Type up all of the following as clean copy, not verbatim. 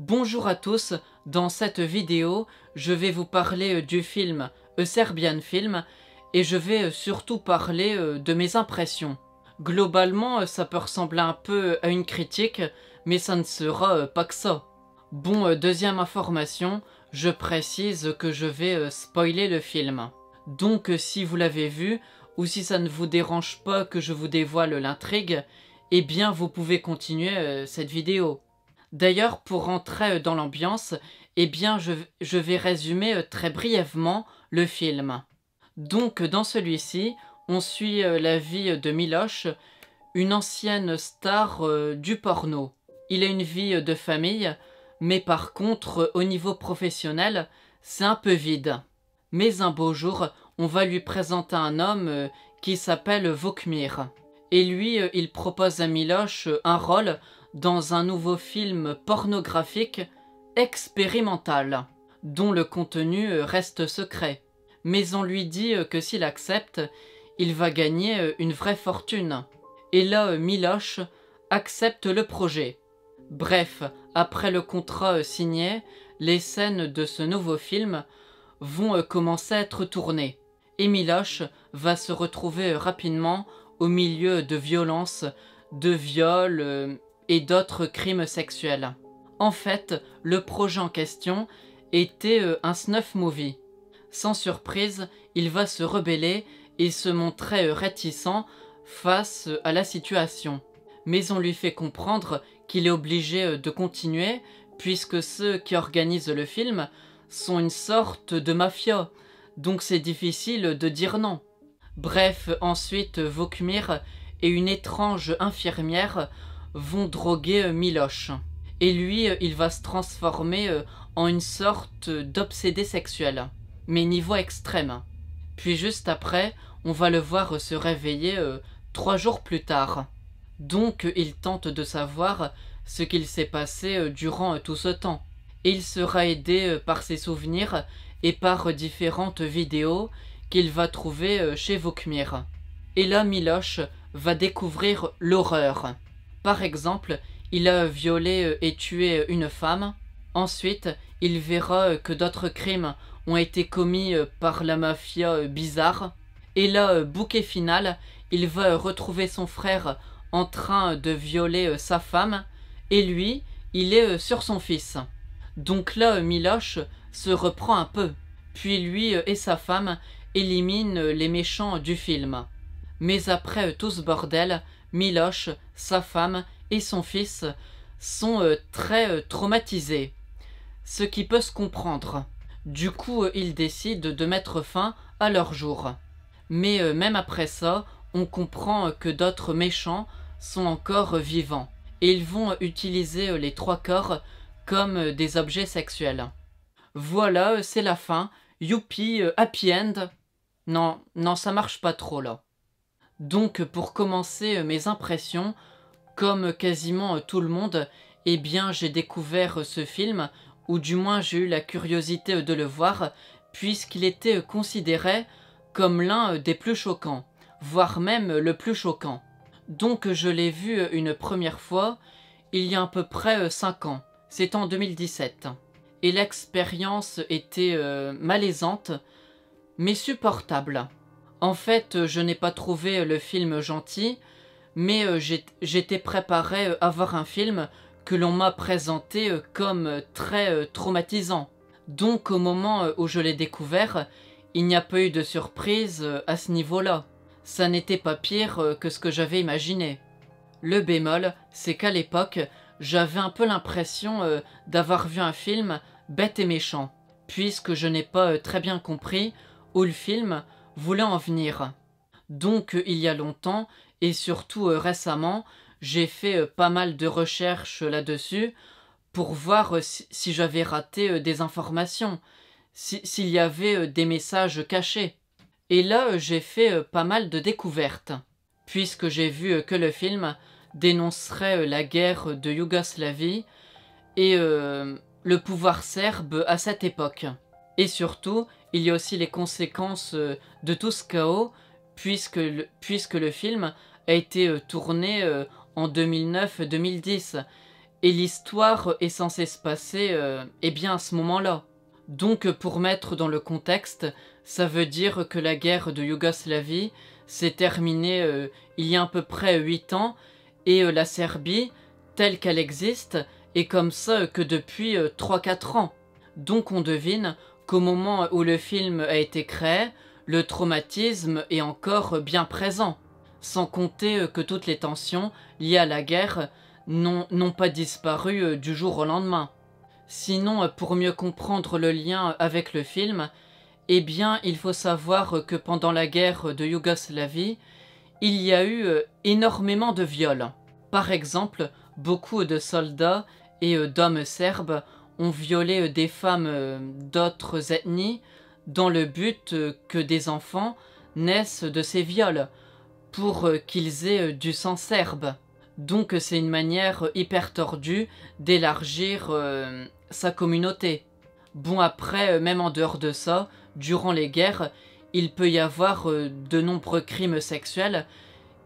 Bonjour à tous, dans cette vidéo, je vais vous parler du film A Serbian Film et je vais surtout parler de mes impressions. Globalement, ça peut ressembler un peu à une critique, mais ça ne sera pas que ça. Bon, deuxième information, je précise que je vais spoiler le film. Donc si vous l'avez vu, ou si ça ne vous dérange pas que je vous dévoile l'intrigue, eh bien vous pouvez continuer cette vidéo. D'ailleurs, pour rentrer dans l'ambiance, eh bien je vais résumer très brièvement le film. Donc dans celui-ci, on suit la vie de Miloš, une ancienne star du porno. Il a une vie de famille, mais par contre, au niveau professionnel, c'est un peu vide. Mais un beau jour, on va lui présenter un homme qui s'appelle Vukmir. Et lui, il propose à Miloš un rôle dans un nouveau film pornographique expérimental, dont le contenu reste secret. Mais on lui dit que s'il accepte, il va gagner une vraie fortune. Et là, Miloš accepte le projet. Bref, après le contrat signé, les scènes de ce nouveau film vont commencer à être tournées. Et Miloš va se retrouver rapidement au milieu de violences, de viols et d'autres crimes sexuels. En fait, le projet en question était un snuff movie. Sans surprise, il va se rebeller et se montrer réticent face à la situation. Mais on lui fait comprendre qu'il est obligé de continuer puisque ceux qui organisent le film sont une sorte de mafia, donc c'est difficile de dire non. Bref, ensuite Vukmir et une étrange infirmière vont droguer Miloš. Et lui, il va se transformer en une sorte d'obsédé sexuel, mais niveau extrême. Puis juste après, on va le voir se réveiller 3 jours plus tard. Donc il tente de savoir ce qu'il s'est passé durant tout ce temps. Et il sera aidé par ses souvenirs et par différentes vidéos qu'il va trouver chez Vukmir. Et là, Miloš va découvrir l'horreur. Par exemple, il a violé et tué une femme. Ensuite, il verra que d'autres crimes ont été commis par la mafia bizarre. Et là, bouquet final, il va retrouver son frère en train de violer sa femme. Et lui, il est sur son fils. Donc là, Miloš se reprend un peu. Puis lui et sa femme éliminent les méchants du film. Mais après tout ce bordel, Miloš, sa femme et son fils sont très traumatisés. Ce qui peut se comprendre. Du coup, ils décident de mettre fin à leur jour. Mais même après ça, on comprend que d'autres méchants sont encore vivants. Et ils vont utiliser les 3 corps comme des objets sexuels. Voilà, c'est la fin. Youpi, happy end. Non, ça marche pas trop là. Donc pour commencer mes impressions, comme quasiment tout le monde, eh bien j'ai découvert ce film, ou du moins j'ai eu la curiosité de le voir, puisqu'il était considéré comme l'un des plus choquants, voire même le plus choquant. Donc je l'ai vu une première fois, il y a à peu près 5 ans, c'est en 2017. Et l'expérience était malaisante, mais supportable. En fait, je n'ai pas trouvé le film gentil, mais j'étais préparé à voir un film que l'on m'a présenté comme très traumatisant. Donc au moment où je l'ai découvert, il n'y a pas eu de surprise à ce niveau-là. Ça n'était pas pire que ce que j'avais imaginé. Le bémol, c'est qu'à l'époque, j'avais un peu l'impression d'avoir vu un film bête et méchant, puisque je n'ai pas très bien compris où le film voulait en venir. Donc il y a longtemps, et surtout récemment, j'ai fait pas mal de recherches là-dessus pour voir si j'avais raté des informations, s'il y avait des messages cachés. Et là, j'ai fait pas mal de découvertes, puisque j'ai vu que le film dénoncerait la guerre de Yougoslavie et le pouvoir serbe à cette époque. Et surtout, il y a aussi les conséquences de tout ce chaos, puisque le film a été tourné en 2009-2010. Et l'histoire est censée se passer eh bien à ce moment-là. Donc pour mettre dans le contexte, ça veut dire que la guerre de Yougoslavie s'est terminée il y a à peu près 8 ans et la Serbie, telle qu'elle existe, est comme ça que depuis 3-4 ans. Donc on devine qu'au moment où le film a été créé, le traumatisme est encore bien présent. Sans compter que toutes les tensions liées à la guerre n'ont pas disparu du jour au lendemain. Sinon, pour mieux comprendre le lien avec le film, eh bien, il faut savoir que pendant la guerre de Yougoslavie, il y a eu énormément de viols. Par exemple, beaucoup de soldats et d'hommes serbes ont violé des femmes d'autres ethnies dans le but que des enfants naissent de ces viols, pour qu'ils aient du sang serbe. Donc c'est une manière hyper tordue d'élargir sa communauté. Bon après, même en dehors de ça, durant les guerres, il peut y avoir de nombreux crimes sexuels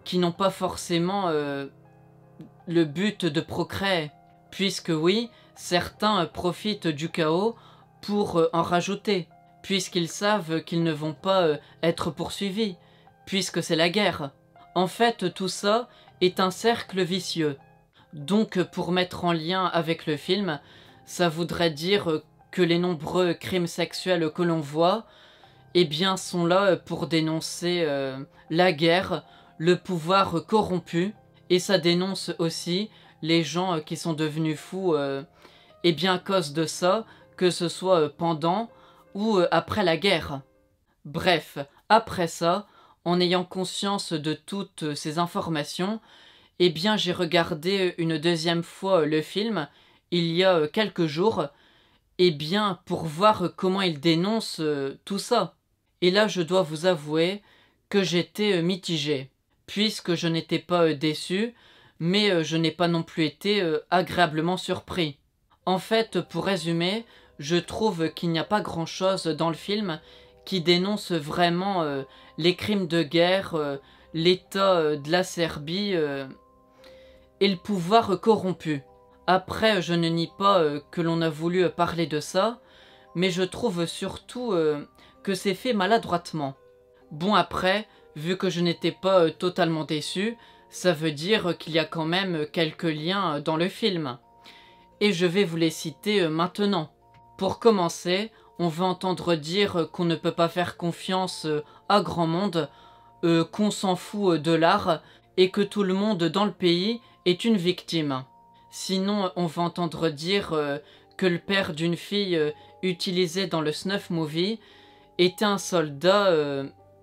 qui n'ont pas forcément le but de procréer. Puisque oui, certains profitent du chaos pour en rajouter, puisqu'ils savent qu'ils ne vont pas être poursuivis, puisque c'est la guerre. En fait, tout ça est un cercle vicieux. Donc, pour mettre en lien avec le film, ça voudrait dire que les nombreux crimes sexuels que l'on voit, eh bien, sont là pour dénoncer la guerre, le pouvoir corrompu, et ça dénonce aussi les gens qui sont devenus fous, et bien à cause de ça, que ce soit pendant ou après la guerre. Bref, après ça, en ayant conscience de toutes ces informations, eh bien j'ai regardé une deuxième fois le film, il y a quelques jours, eh bien pour voir comment il dénonce tout ça. Et là je dois vous avouer que j'étais mitigé, puisque je n'étais pas déçu, mais je n'ai pas non plus été agréablement surpris. En fait, pour résumer, je trouve qu'il n'y a pas grand-chose dans le film qui dénonce vraiment les crimes de guerre, l'état de la Serbie et le pouvoir corrompu. Après, je ne nie pas que l'on a voulu parler de ça, mais je trouve surtout que c'est fait maladroitement. Bon après, vu que je n'étais pas totalement déçu, ça veut dire qu'il y a quand même quelques liens dans le film. Et je vais vous les citer maintenant. Pour commencer, on va entendre dire qu'on ne peut pas faire confiance à grand monde, qu'on s'en fout de l'art et que tout le monde dans le pays est une victime. Sinon, on va entendre dire que le père d'une fille utilisée dans le snuff movie était un soldat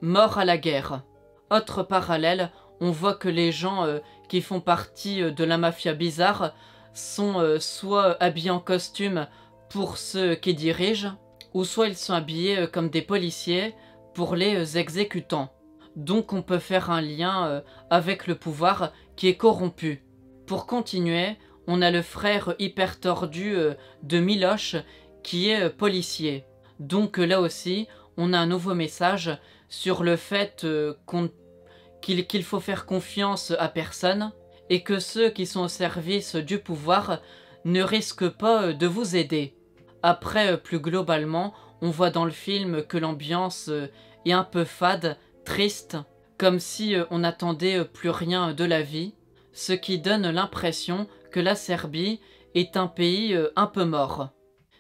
mort à la guerre. Autre parallèle, on voit que les gens qui font partie de la mafia bizarre sont soit habillés en costume pour ceux qui dirigent, ou soit ils sont habillés comme des policiers pour les exécutants. Donc on peut faire un lien avec le pouvoir qui est corrompu. Pour continuer, on a le frère hyper tordu de Miloš qui est policier. Donc là aussi, on a un nouveau message sur le fait qu'il faut faire confiance à personne et que ceux qui sont au service du pouvoir ne risquent pas de vous aider. Après, plus globalement, on voit dans le film que l'ambiance est un peu fade, triste, comme si on n'attendait plus rien de la vie, ce qui donne l'impression que la Serbie est un pays un peu mort.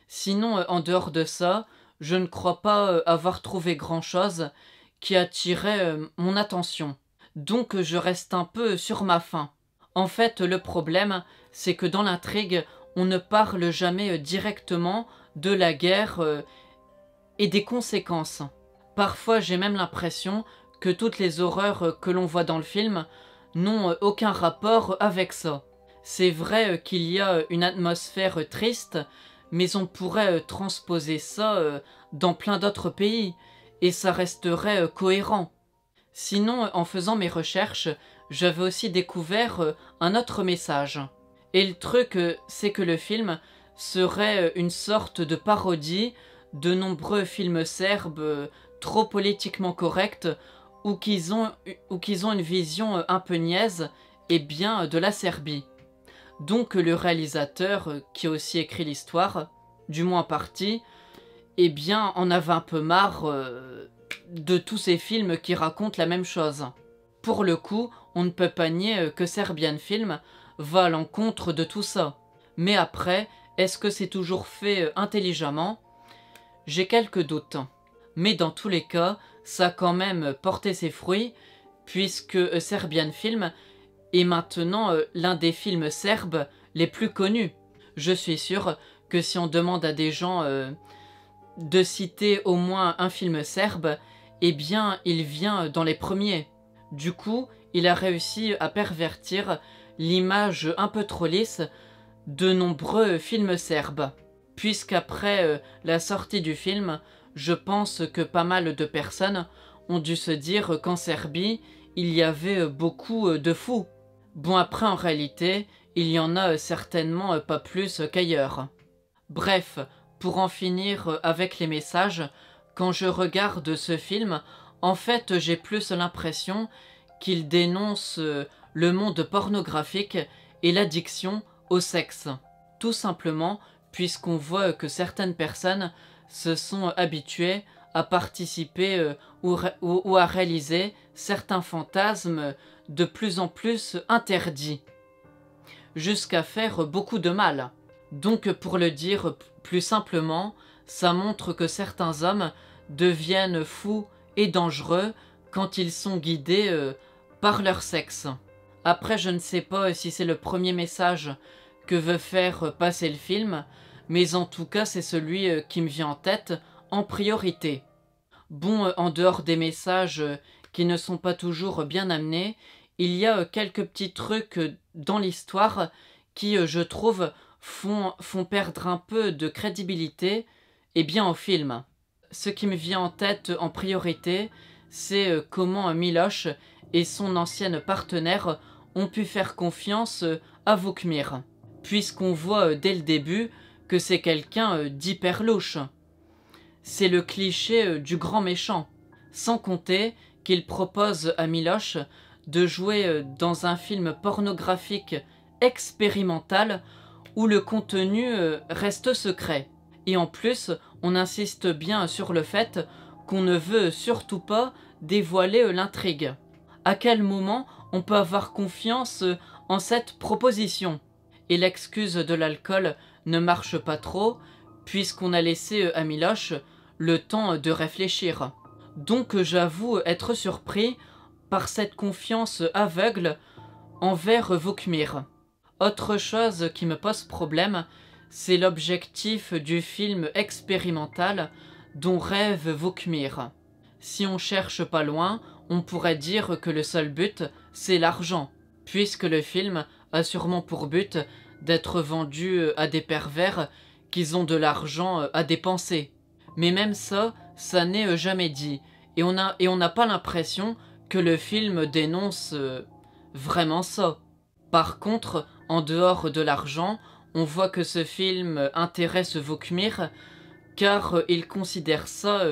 Sinon, en dehors de ça, je ne crois pas avoir trouvé grand-chose qui attirait mon attention. Donc je reste un peu sur ma faim. En fait, le problème, c'est que dans l'intrigue, on ne parle jamais directement de la guerre et des conséquences. Parfois, j'ai même l'impression que toutes les horreurs que l'on voit dans le film n'ont aucun rapport avec ça. C'est vrai qu'il y a une atmosphère triste, mais on pourrait transposer ça dans plein d'autres pays, et ça resterait cohérent. Sinon, en faisant mes recherches, j'avais aussi découvert un autre message. Et le truc, c'est que le film serait une sorte de parodie de nombreux films serbes trop politiquement corrects ou qu'ils ont une vision un peu niaise et bien de la Serbie. Donc le réalisateur, qui a aussi écrit l'histoire, du moins en partie, eh bien en avait un peu marre de tous ces films qui racontent la même chose. Pour le coup, on ne peut pas nier que Serbian Film va à l'encontre de tout ça. Mais après, est-ce que c'est toujours fait intelligemment? J'ai quelques doutes. Mais dans tous les cas, ça a quand même porté ses fruits, puisque Serbian Film est maintenant l'un des films serbes les plus connus. Je suis sûr que si on demande à des gens de citer au moins un film serbe, eh bien il vient dans les premiers. Du coup, il a réussi à pervertir l'image un peu trop lisse de nombreux films serbes. Puisqu'après la sortie du film, je pense que pas mal de personnes ont dû se dire qu'en Serbie, il y avait beaucoup de fous. Bon, après en réalité, il y en a certainement pas plus qu'ailleurs. Bref, pour en finir avec les messages, quand je regarde ce film, en fait j'ai plus l'impression qu'il dénonce le monde pornographique et l'addiction au sexe. Tout simplement puisqu'on voit que certaines personnes se sont habituées à participer ou à réaliser certains fantasmes de plus en plus interdits, jusqu'à faire beaucoup de mal. Donc pour le dire plus simplement, ça montre que certains hommes deviennent fous et dangereux quand ils sont guidés par leur sexe. Après, je ne sais pas si c'est le premier message que veut faire passer le film, mais en tout cas c'est celui qui me vient en tête en priorité. Bon, en dehors des messages qui ne sont pas toujours bien amenés, il y a quelques petits trucs dans l'histoire qui, je trouve, font perdre un peu de crédibilité au film. Ce qui me vient en tête en priorité, c'est comment Miloš et son ancienne partenaire ont pu faire confiance à Vukmir, puisqu'on voit dès le début que c'est quelqu'un d'hyper louche. C'est le cliché du grand méchant, sans compter qu'il propose à Miloš de jouer dans un film pornographique expérimental où le contenu reste secret. Et en plus, on insiste bien sur le fait qu'on ne veut surtout pas dévoiler l'intrigue. À quel moment on peut avoir confiance en cette proposition? Et l'excuse de l'alcool ne marche pas trop, puisqu'on a laissé à Miloš le temps de réfléchir. Donc j'avoue être surpris par cette confiance aveugle envers Vukmir. Autre chose qui me pose problème, c'est l'objectif du film expérimental dont rêve Vukmir. Si on cherche pas loin, on pourrait dire que le seul but, c'est l'argent, puisque le film a sûrement pour but d'être vendu à des pervers qui ont de l'argent à dépenser. Mais même ça, ça n'est jamais dit, et on n'a pas l'impression que le film dénonce vraiment ça. Par contre, en dehors de l'argent, on voit que ce film intéresse Vukmir car il considère ça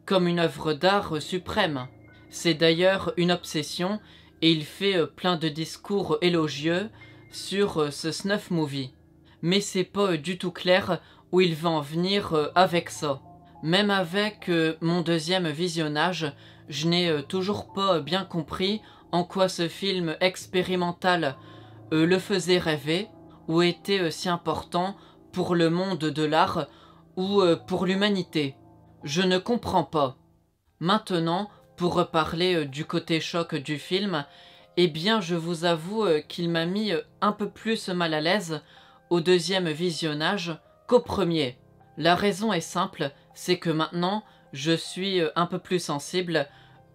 comme une œuvre d'art suprême. C'est d'ailleurs une obsession et il fait plein de discours élogieux sur ce snuff movie. Mais c'est pas du tout clair où il va en venir avec ça. Même avec mon deuxième visionnage, je n'ai toujours pas bien compris en quoi ce film expérimental le faisait rêver, ou était si important pour le monde de l'art ou pour l'humanité. Je ne comprends pas. Maintenant, pour reparler du côté choc du film, eh bien je vous avoue qu'il m'a mis un peu plus mal à l'aise au deuxième visionnage qu'au premier. La raison est simple, c'est que maintenant je suis un peu plus sensible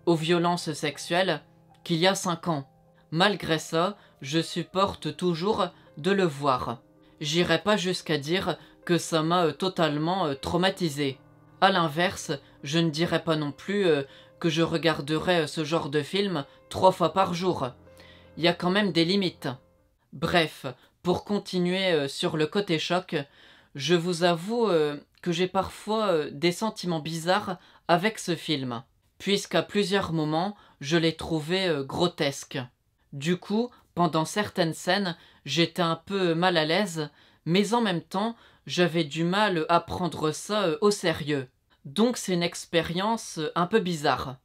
aux violences sexuelles qu'il y a 5 ans. Malgré ça, je supporte toujours de le voir. J'irai pas jusqu'à dire que ça m'a totalement traumatisé. A l'inverse, je ne dirais pas non plus que je regarderais ce genre de film 3 fois par jour. Il y a quand même des limites. Bref, pour continuer sur le côté choc, je vous avoue que j'ai parfois des sentiments bizarres avec ce film, puisqu'à plusieurs moments, je l'ai trouvé grotesque. Du coup, pendant certaines scènes, j'étais un peu mal à l'aise, mais en même temps, j'avais du mal à prendre ça au sérieux. Donc c'est une expérience un peu bizarre.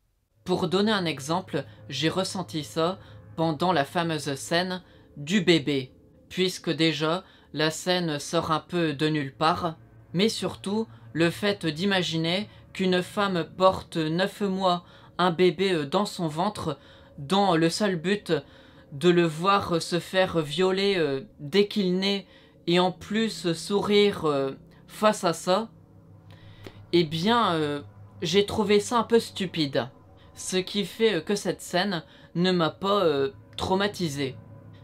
Pour donner un exemple, j'ai ressenti ça pendant la fameuse scène du bébé, puisque déjà la scène sort un peu de nulle part, mais surtout le fait d'imaginer qu'une femme porte 9 mois un bébé dans son ventre dans le seul but de le voir se faire violer dès qu'il naît et en plus sourire face à ça, eh bien j'ai trouvé ça un peu stupide. Ce qui fait que cette scène ne m'a pas traumatisé.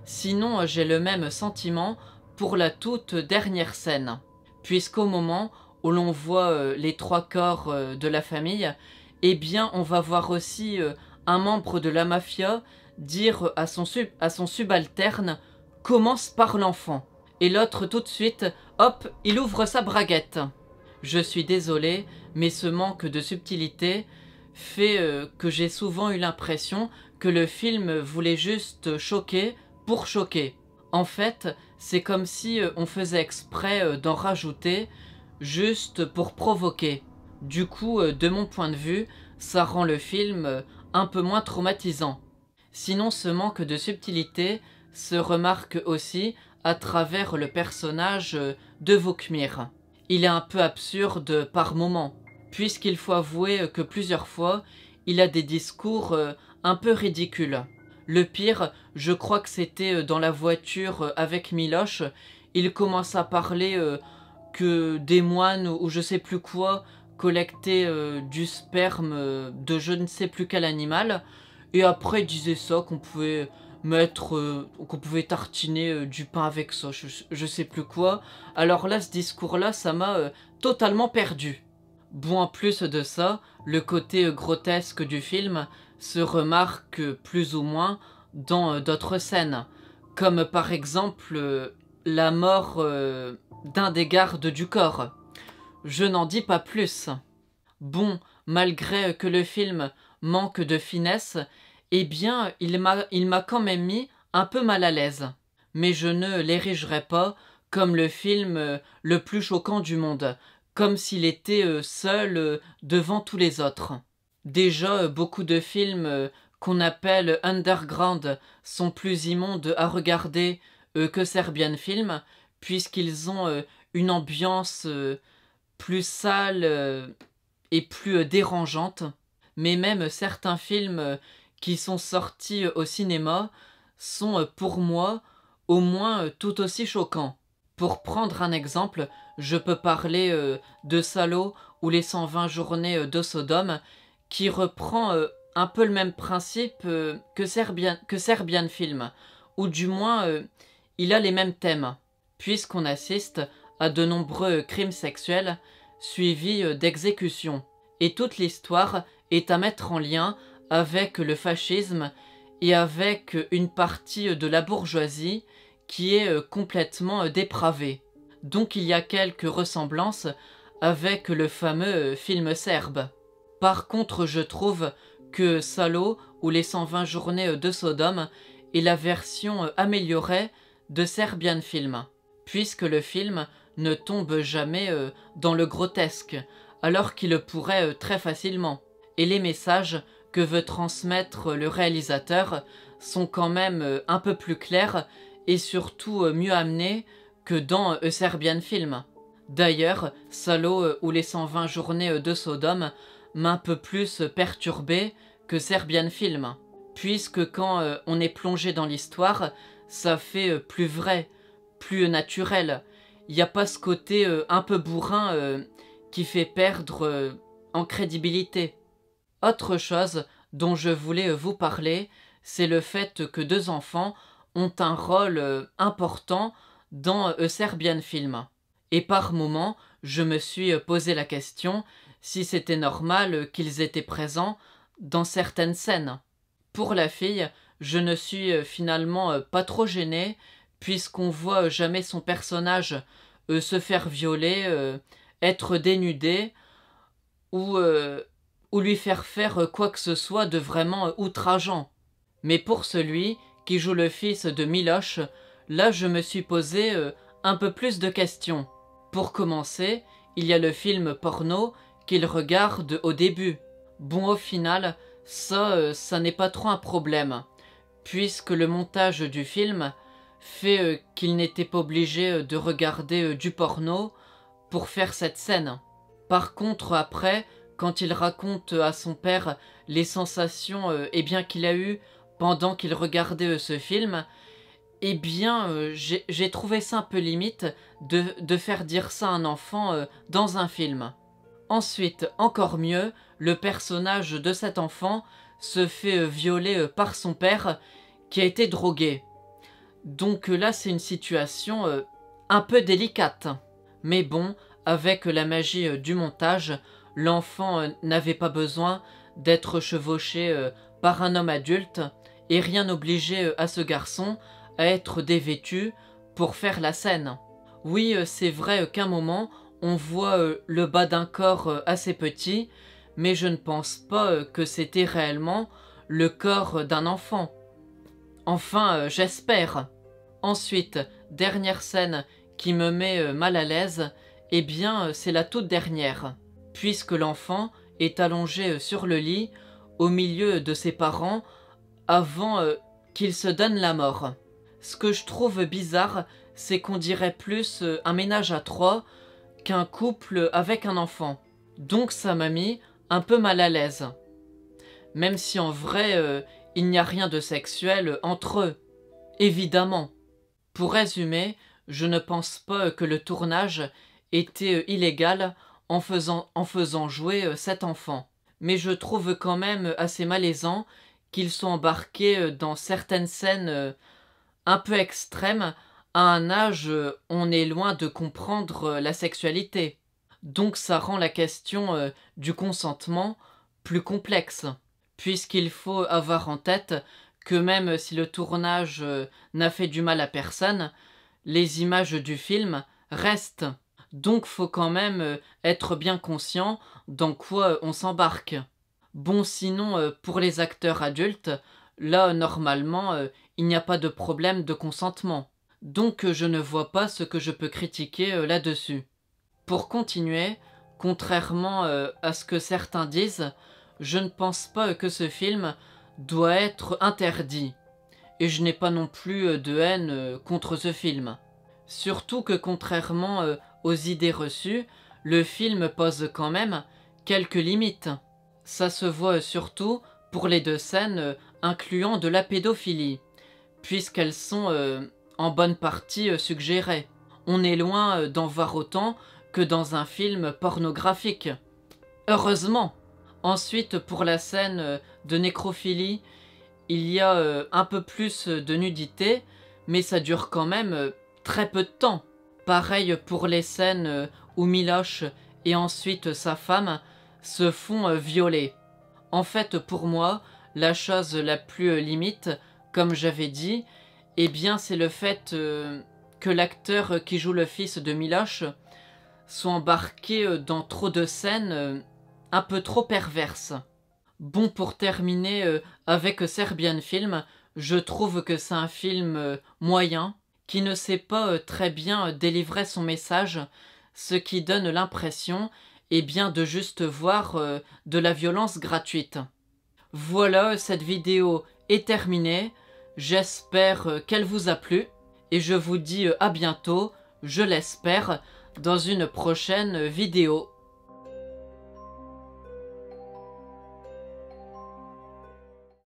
Sinon, j'ai le même sentiment pour la toute dernière scène, puisqu'au moment où l'on voit les trois corps de la famille, eh bien on va voir aussi un membre de la mafia dire à son subalterne « Commence par l'enfant ». Et l'autre tout de suite, hop, il ouvre sa braguette. Je suis désolé, mais ce manque de subtilité fait que j'ai souvent eu l'impression que le film voulait juste choquer pour choquer. En fait, c'est comme si on faisait exprès d'en rajouter juste pour provoquer. Du coup, de mon point de vue, ça rend le film un peu moins traumatisant. Sinon, ce manque de subtilité se remarque aussi à travers le personnage de Vukmir. Il est un peu absurde par moments, puisqu'il faut avouer que plusieurs fois, il a des discours un peu ridicules. Le pire, je crois que c'était dans la voiture avec Miloche, il commence à parler que des moines ou je sais plus quoi collectaient du sperme de je ne sais plus quel animal, et après il disait ça qu'on pouvait qu'on pouvait tartiner du pain avec ça, je sais plus quoi. Alors là, ce discours-là, ça m'a totalement perdu. Bon, en plus de ça, le côté grotesque du film se remarque plus ou moins dans d'autres scènes, comme par exemple la mort d'un des gardes du corps. Je n'en dis pas plus. Bon, malgré que le film manque de finesse, eh bien, il m'a quand même mis un peu mal à l'aise. Mais je ne l'érigerai pas comme le film le plus choquant du monde, comme s'il était seul devant tous les autres. Déjà, beaucoup de films qu'on appelle underground sont plus immondes à regarder que Serbian Film, puisqu'ils ont une ambiance plus sale et plus dérangeante. Mais même certains films qui sont sortis au cinéma sont pour moi au moins tout aussi choquants. Pour prendre un exemple, je peux parler de Salo ou les 120 journées de Sodome, qui reprend un peu le même principe que Serbian Film, ou du moins il a les mêmes thèmes, puisqu'on assiste à de nombreux crimes sexuels suivis d'exécutions. Et toute l'histoire est à mettre en lien avec le fascisme et avec une partie de la bourgeoisie qui est complètement dépravée. Donc il y a quelques ressemblances avec le fameux film serbe. Par contre, je trouve que Salo ou les 120 journées de Sodome est la version améliorée de Serbian Film, puisque le film ne tombe jamais dans le grotesque, alors qu'il le pourrait très facilement. Et les messages que veut transmettre le réalisateur sont quand même un peu plus clairs et surtout mieux amenés que dans Serbian Film. D'ailleurs, Salo ou les 120 journées de Sodome m'a un peu plus perturbé que Serbian Film, puisque quand on est plongé dans l'histoire, ça fait plus vrai, plus naturel. Il n'y a pas ce côté un peu bourrin qui fait perdre en crédibilité. Autre chose dont je voulais vous parler, c'est le fait que deux enfants ont un rôle important dans Serbian Film. Et par moments, je me suis posé la question si c'était normal qu'ils étaient présents dans certaines scènes. Pour la fille, je ne suis finalement pas trop gêné, puisqu'on voit jamais son personnage se faire violer, être dénudé ou lui faire quoi que ce soit de vraiment outrageant. Mais pour celui qui joue le fils de Miloche, là je me suis posé un peu plus de questions. Pour commencer, il y a le film porno qu'il regarde au début. Bon, au final, ça n'est pas trop un problème, puisque le montage du film fait qu'il n'était pas obligé de regarder du porno pour faire cette scène. Par contre, après, quand il raconte à son père les sensations qu'il a eues pendant qu'il regardait ce film, j'ai trouvé ça un peu limite de faire dire ça à un enfant dans un film. Ensuite, encore mieux, le personnage de cet enfant se fait violer par son père qui a été drogué. Donc là, c'est une situation un peu délicate. Mais bon, avec la magie du montage, l'enfant n'avait pas besoin d'être chevauché par un homme adulte et rien n'obligeait à ce garçon à être dévêtu pour faire la scène. Oui, c'est vrai qu'à un moment, on voit le bas d'un corps assez petit, mais je ne pense pas que c'était réellement le corps d'un enfant. Enfin, j'espère. Ensuite, dernière scène qui me met mal à l'aise, c'est la toute dernière, puisque l'enfant est allongé sur le lit au milieu de ses parents avant qu'il se donne la mort. Ce que je trouve bizarre, c'est qu'on dirait plus un ménage à trois qu'un couple avec un enfant. Donc ça m'a mis un peu mal à l'aise. Même si en vrai, il n'y a rien de sexuel entre eux. Évidemment. Pour résumer, je ne pense pas que le tournage était illégal en faisant jouer cet enfant. Mais je trouve quand même assez malaisant qu'ils soient embarqués dans certaines scènes un peu extrêmes à un âge où on est loin de comprendre la sexualité. Donc ça rend la question du consentement plus complexe, puisqu'il faut avoir en tête que même si le tournage n'a fait du mal à personne, les images du film restent. Donc faut quand même être bien conscient dans quoi on s'embarque. Bon, sinon, pour les acteurs adultes, là, normalement, il n'y a pas de problème de consentement. Donc je ne vois pas ce que je peux critiquer là-dessus. Pour continuer, contrairement à ce que certains disent, je ne pense pas que ce film doit être interdit. Et je n'ai pas non plus de haine contre ce film. Surtout que contrairement aux idées reçues, le film pose quand même quelques limites. Ça se voit surtout pour les deux scènes incluant de la pédophilie, puisqu'elles sont en bonne partie suggérées. On est loin d'en voir autant que dans un film pornographique. Heureusement. Ensuite, pour la scène de nécrophilie, il y a un peu plus de nudité, mais ça dure quand même très peu de temps. Pareil pour les scènes où Miloche et ensuite sa femme se font violer. En fait, pour moi, la chose la plus limite, comme j'avais dit, c'est le fait que l'acteur qui joue le fils de Miloche soit embarqué dans trop de scènes un peu trop perverses. Bon, pour terminer avec Serbian Film, je trouve que c'est un film moyen, qui ne sait pas très bien délivrer son message, ce qui donne l'impression de juste voir de la violence gratuite. Voilà, cette vidéo est terminée, j'espère qu'elle vous a plu, et je vous dis à bientôt, je l'espère, dans une prochaine vidéo.